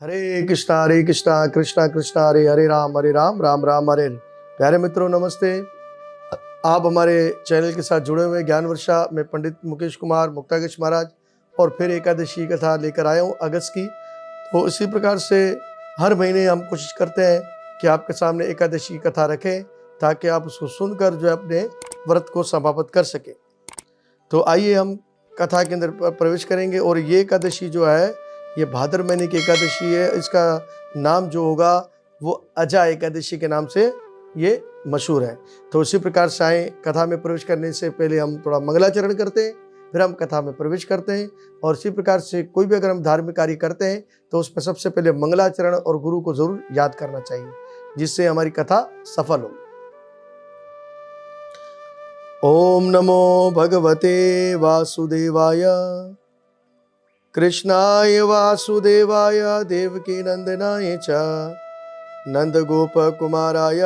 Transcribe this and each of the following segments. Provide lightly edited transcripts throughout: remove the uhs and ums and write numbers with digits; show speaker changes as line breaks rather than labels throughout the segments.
हरे कृष्णा कृष्णा कृष्णा हरे राम राम राम हरे हरे। प्यारे मित्रों नमस्ते। आप हमारे चैनल के साथ जुड़े हुए ज्ञान वर्षा में पंडित मुकेश कुमार मुक्तागीश महाराज और फिर एकादशी कथा लेकर आया हूँ अगस्त की। तो इसी प्रकार से हर महीने हम कोशिश करते हैं कि आपके सामने एकादशी की कथा रखें ताकि आप उसको सुनकर जो है अपने व्रत को समाप्त कर सकें। तो आइए हम कथा के अंदर प्रवेश करेंगे। और ये एकादशी जो है ये भाद्र महीने की एकादशी है। इसका नाम जो होगा वो अजा एकादशी के नाम से ये मशहूर है। तो उसी प्रकार से आए कथा में प्रवेश करने से पहले हम थोड़ा मंगलाचरण करते हैं, फिर हम कथा में प्रवेश करते हैं। और इसी प्रकार से कोई भी अगर हम धार्मिक कार्य करते हैं तो उसमें सबसे पहले मंगलाचरण और गुरु को जरूर याद करना चाहिए, जिससे हमारी कथा सफल हो। ओम नमो भगवते वासुदेवाय कृष्णाय वासुदेवाय देवकी नंदनाय च नंद गोप कुमाराय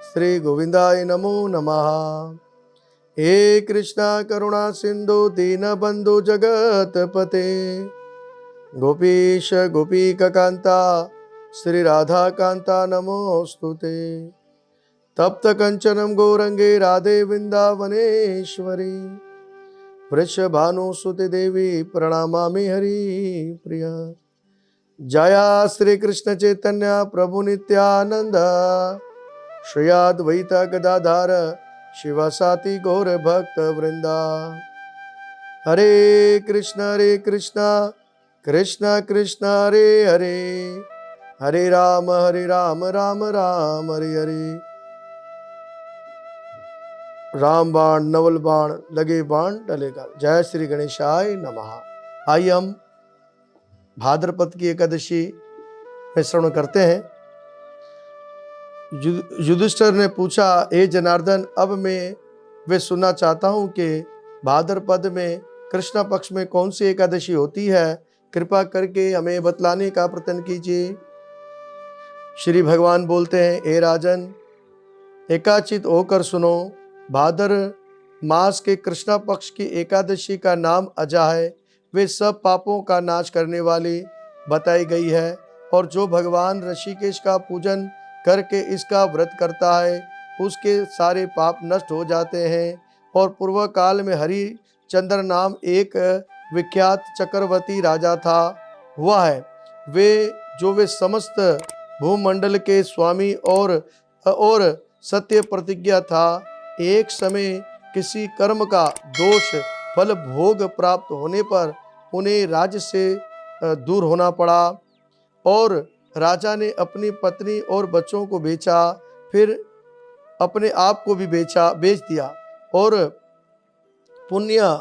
श्री गोविंदाय नमो नमः। हे कृष्णा करुणा सिंधु दीनबंधु जगतपते गोपीश गोपीका कांता श्री राधा कांता नमोस्तुते। तप्त कंचनम गौरंगे राधे वृंदावनेश्वरी वृषभानुसुते देवी प्रणमामि हरि प्रिया। जया श्री कृष्ण चैतन्य प्रभु नित्यानंद श्री अद्वैत गदाधर शिवसाति गौर भक्त वृंदा। हरे कृष्ण कृष्ण कृष्ण हरे हरे, हरे राम राम राम हरे हरे। राम बाण नवल बाण लगे बाण टलेगा। जय श्री गणेशाय नमः। आइए हम भाद्रपद की एकादशी में श्रवण करते हैं। युधिष्ठिर ने पूछा, हे जनार्दन, अब मैं वे सुनना चाहता हूं कि भाद्रपद में कृष्ण पक्ष में कौन सी एकादशी होती है, कृपा करके हमें बतलाने का प्रयत्न कीजिए। श्री भगवान बोलते हैं, हे राजन, एकाचित होकर सुनो। भाद्र मास के कृष्णा पक्ष की एकादशी का नाम अजा है। वे सब पापों का नाश करने वाली बताई गई है। और जो भगवान ऋषिकेश का पूजन करके इसका व्रत करता है उसके सारे पाप नष्ट हो जाते हैं। और पूर्व काल में हरिचंद्र नाम एक विख्यात चक्रवर्ती राजा था हुआ है। वे समस्त भूमंडल के स्वामी और सत्य प्रतिज्ञा था। एक समय किसी कर्म का दोष फल भोग प्राप्त होने पर उन्हें राज्य से दूर होना पड़ा और राजा ने अपनी पत्नी और बच्चों को बेचा, फिर अपने आप को भी बेच दिया। और पुण्य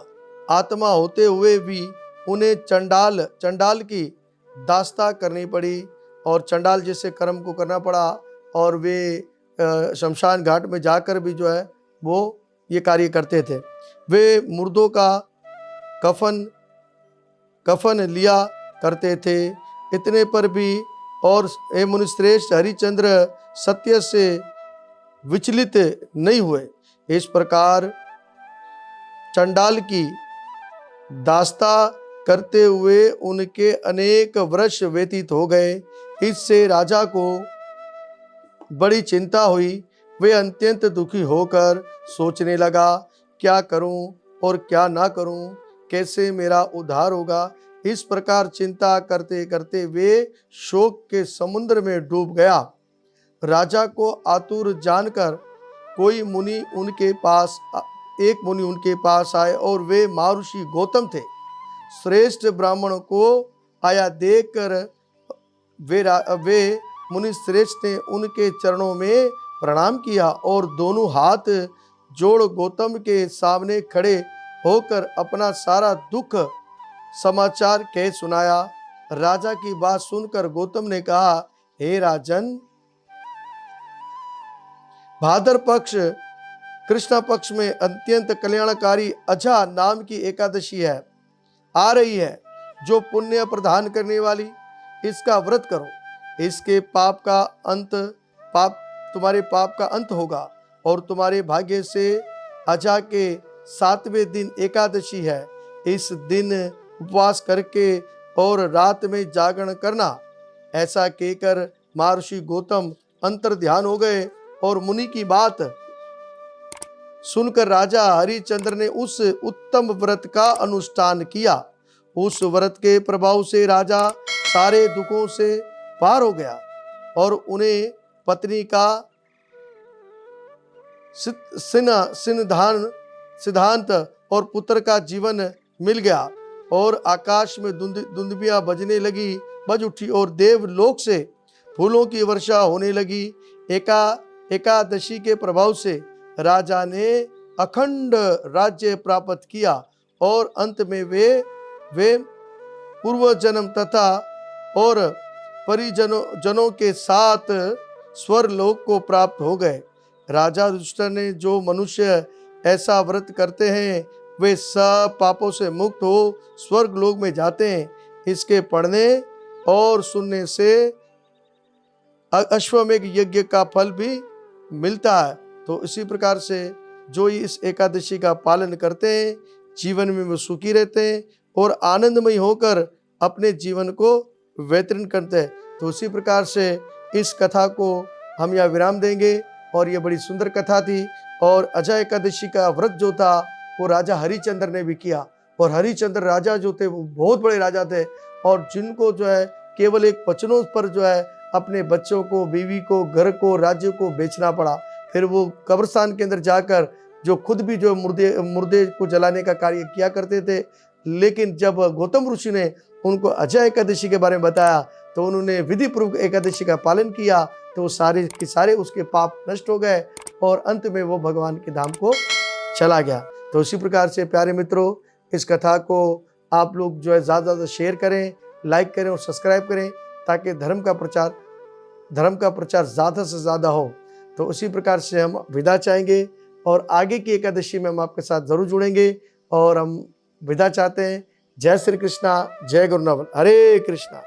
आत्मा होते हुए भी उन्हें चंडाल की दास्ता करनी पड़ी और चंडाल जैसे कर्म को करना पड़ा। और वे शमशान घाट में जाकर भी जो है वो ये कार्य करते थे। वे मुर्दों का कफन लिया करते थे। इतने पर भी और हे मुनिश्रेष्ठ, हरिचंद्र सत्य से विचलित नहीं हुए। इस प्रकार चंडाल की दास्ता करते हुए उनके अनेक वर्ष व्यतीत हो गए। इससे राजा को बड़ी चिंता हुई। वे अत्यंत दुखी होकर सोचने लगा, क्या करूं और क्या ना करूं, कैसे मेरा उद्धार होगा। इस प्रकार चिंता करते करते वे शोक के समुद्र में डूब गया। राजा को आतुर जानकर एक मुनि उनके पास आए और वे महर्षि गौतम थे। श्रेष्ठ ब्राह्मण को आया देखकर वे मुनि श्रेष्ठ ने उनके चरणों में प्रणाम किया और दोनों हाथ जोड़ गौतम के सामने खड़े होकर अपना सारा दुख समाचार कह सुनाया। राजा की बात सुनकर गौतम ने कहा, हे राजन, भाद्र पक्ष कृष्ण पक्ष में अत्यंत कल्याणकारी अजा नाम की एकादशी है आ रही है, जो पुण्य प्रदान करने वाली। इसका व्रत करो, इसके तुम्हारे पाप का अंत होगा। और तुम्हारे भाग्य से अजा के 7वें दिन एकादशी है। इस दिन उपवास करके और रात में जागरण करना ऐसा कहकर महर्षि गौतम अंतर ध्यान हो गए और मुनि की बात सुनकर राजा हरिश्चंद्र ने उस उत्तम व्रत का अनुष्ठान किया। उस व्रत के प्रभाव से राजा सारे दुखों से पार हो गया और उन्हें पत्नी का सिद्धांत और पुत्र का जीवन मिल गया और आकाश में दुंदुभियां बज उठी और देवलोक से फूलों की वर्षा होने लगी। एकादशी के प्रभाव से राजा ने अखंड राज्य प्राप्त किया और अंत में वे पूर्व जन्म तथा और परिजनों के साथ स्वर्गलोक को प्राप्त हो गए। राजा युधिष्ठिर ने जो मनुष्य ऐसा व्रत करते हैं वे सब पापों से मुक्त हो स्वर्गलोक में जाते हैं। इसके पढ़ने और सुनने से अश्वमेध यज्ञ का फल भी मिलता है। तो इसी प्रकार से जो इस एकादशी का पालन करते हैं जीवन में वो सुखी रहते हैं और आनंदमय होकर अपने जीवन को व्यतीत करते हैं। तो उसी प्रकार से इस कथा को हम यहाँ विराम देंगे और ये बड़ी सुंदर कथा थी। और अजय एकादशी का व्रत जो था वो राजा हरिश्चंद्र ने भी किया और हरिश्चंद्र राजा जो थे वो बहुत बड़े राजा थे और जिनको जो है केवल एक वचनों पर जो है अपने बच्चों को, बीवी को, घर को, राज्य को बेचना पड़ा। फिर वो कब्रिस्तान के अंदर जाकर जो खुद भी जो मुर्दे को जलाने का कार्य किया करते थे। लेकिन जब गौतम ऋषि ने उनको अजय एकादशी के बारे में बताया तो उन्होंने विधि पूर्वक एकादशी का पालन किया तो सारे के सारे उसके पाप नष्ट हो गए और अंत में वो भगवान के धाम को चला गया। तो इसी प्रकार से प्यारे मित्रों इस कथा को आप लोग जो है ज़्यादा से ज़्यादा शेयर करें, लाइक करें और सब्सक्राइब करें ताकि धर्म का प्रचार ज़्यादा से ज़्यादा हो। तो उसी प्रकार से हम विदा चाहेंगे और आगे की एकादशी में हम आपके साथ ज़रूर जुड़ेंगे और हम विदा चाहते हैं। जय श्री कृष्णा, जय गुरु नानक, हरे कृष्णा।